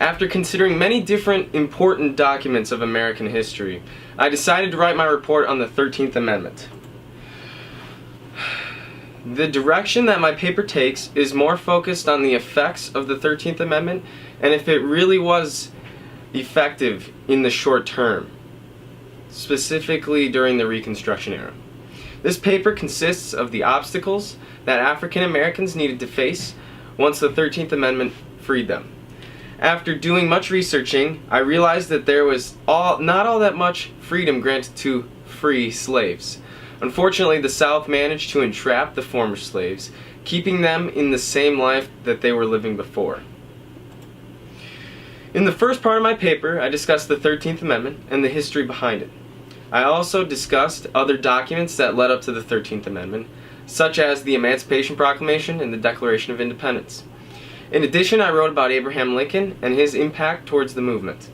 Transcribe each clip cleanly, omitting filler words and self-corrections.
After considering many different important documents of American history, I decided to write my report on the 13th Amendment. The direction that my paper takes is more focused on the effects of the 13th Amendment and if it really was effective in the short term, specifically during the Reconstruction era. This paper consists of the obstacles that African Americans needed to face once the 13th Amendment freed them. After doing much researching, I realized that there was not all that much freedom granted to free slaves. Unfortunately, the South managed to entrap the former slaves, keeping them in the same life that they were living before. In the first part of my paper, I discussed the 13th Amendment and the history behind it. I also discussed other documents that led up to the 13th Amendment, such as the Emancipation Proclamation and the Declaration of Independence. In addition, I wrote about Abraham Lincoln and his impact towards the movement.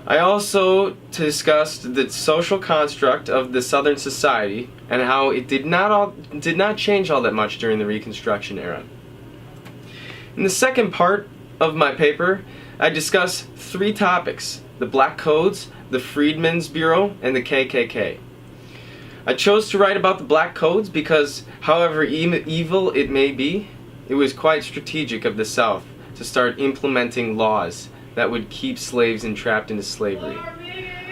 I also discussed the social construct of the Southern society and how it did not change all that much during the Reconstruction era. In the second part of my paper, I discuss three topics: the Black Codes, the Freedmen's Bureau, and the KKK. I chose to write about the Black Codes because, however evil it may be, it was quite strategic of the South to start implementing laws that would keep slaves entrapped into slavery.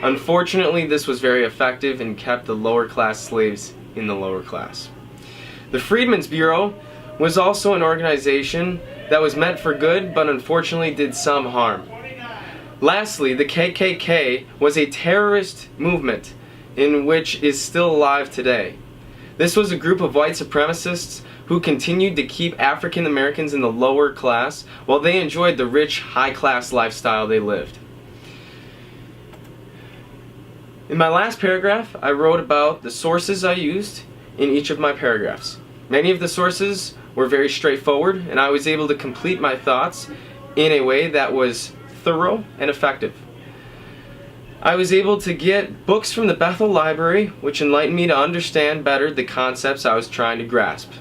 Unfortunately, this was very effective and kept the lower class slaves in the lower class. The Freedmen's Bureau was also an organization that was meant for good, but unfortunately did some harm. Lastly, the KKK was a terrorist movement in which is still alive today. This was a group of white supremacists who continued to keep African Americans in the lower class while they enjoyed the rich, high-class lifestyle they lived. In my last paragraph, I wrote about the sources I used in each of my paragraphs. Many of the sources were very straightforward, and I was able to complete my thoughts in a way that was thorough and effective. I was able to get books from the Bethel Library, which enlightened me to understand better the concepts I was trying to grasp.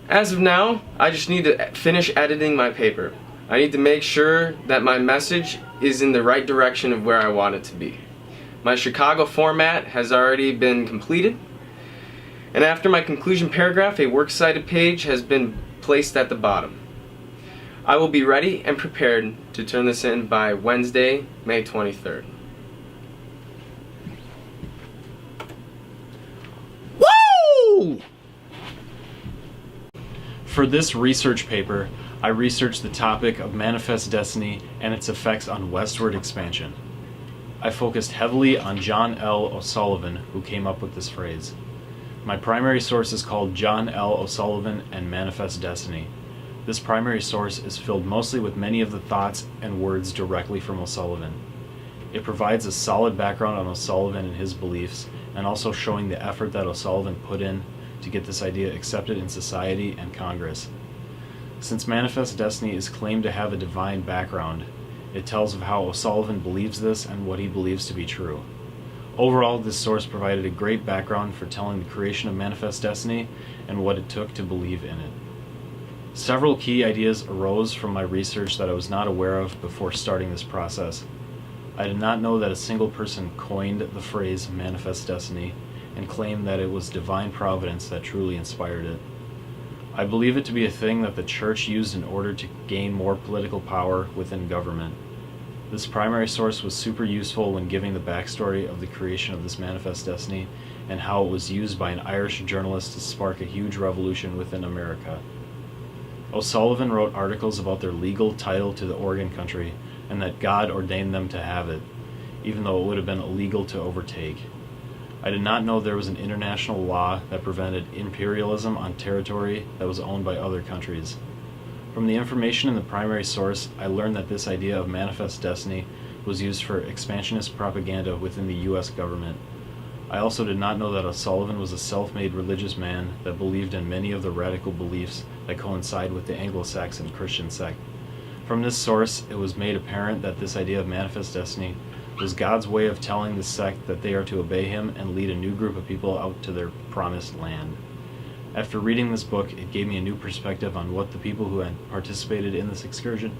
As of now, I just need to finish editing my paper. I need to make sure that my message is in the right direction of where I want it to be. My Chicago format has already been completed, and after my conclusion paragraph, a works cited page has been placed at the bottom. I will be ready and prepared to turn this in by Wednesday, May 23rd. Woo! For this research paper, I researched the topic of manifest destiny and its effects on westward expansion. I focused heavily on John L. O'Sullivan, who came up with this phrase. My primary source is called John L. O'Sullivan and Manifest Destiny. This primary source is filled mostly with many of the thoughts and words directly from O'Sullivan. It provides a solid background on O'Sullivan and his beliefs, and also showing the effort that O'Sullivan put in to get this idea accepted in society and Congress. Since Manifest Destiny is claimed to have a divine background, it tells of how O'Sullivan believes this and what he believes to be true. Overall, this source provided a great background for telling the creation of Manifest Destiny and what it took to believe in it. Several key ideas arose from my research that I was not aware of before starting this process. I did not know that a single person coined the phrase Manifest Destiny and claimed that it was divine providence that truly inspired it. I believe it to be a thing that the church used in order to gain more political power within government. This primary source was super useful when giving the backstory of the creation of this Manifest Destiny and how it was used by an Irish journalist to spark a huge revolution within America. O'Sullivan wrote articles about their legal title to the Oregon country and that God ordained them to have it, even though it would have been illegal to overtake. I did not know there was an international law that prevented imperialism on territory that was owned by other countries. From the information in the primary source, I learned that this idea of Manifest Destiny was used for expansionist propaganda within the U.S. government. I also did not know that O'Sullivan was a self-made religious man that believed in many of the radical beliefs that coincide with the Anglo-Saxon Christian sect. From this source, it was made apparent that this idea of Manifest Destiny was God's way of telling the sect that they are to obey him and lead a new group of people out to their promised land. After reading this book, it gave me a new perspective on what the people who had participated in this excursion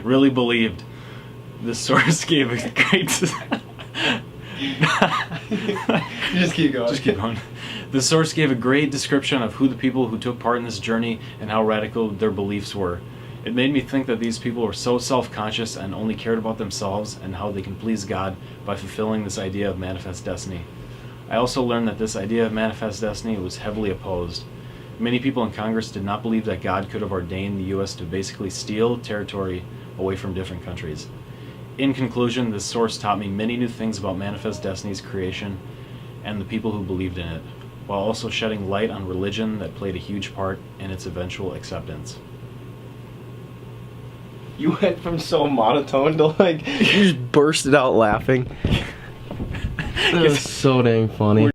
really believed. The source gave a great... Just keep going. Just keep going. The source gave a great description of who the people who took part in this journey and how radical their beliefs were. It made me think that these people were so self-conscious and only cared about themselves and how they can please God by fulfilling this idea of manifest destiny. I also learned that this idea of manifest destiny was heavily opposed. Many people in Congress did not believe that God could have ordained the U.S. to basically steal territory away from different countries. In conclusion, this source taught me many new things about manifest destiny's creation and the people who believed in it, while also shedding light on religion that played a huge part in its eventual acceptance. You went from so monotone to like, you just bursted out laughing. That was so dang funny.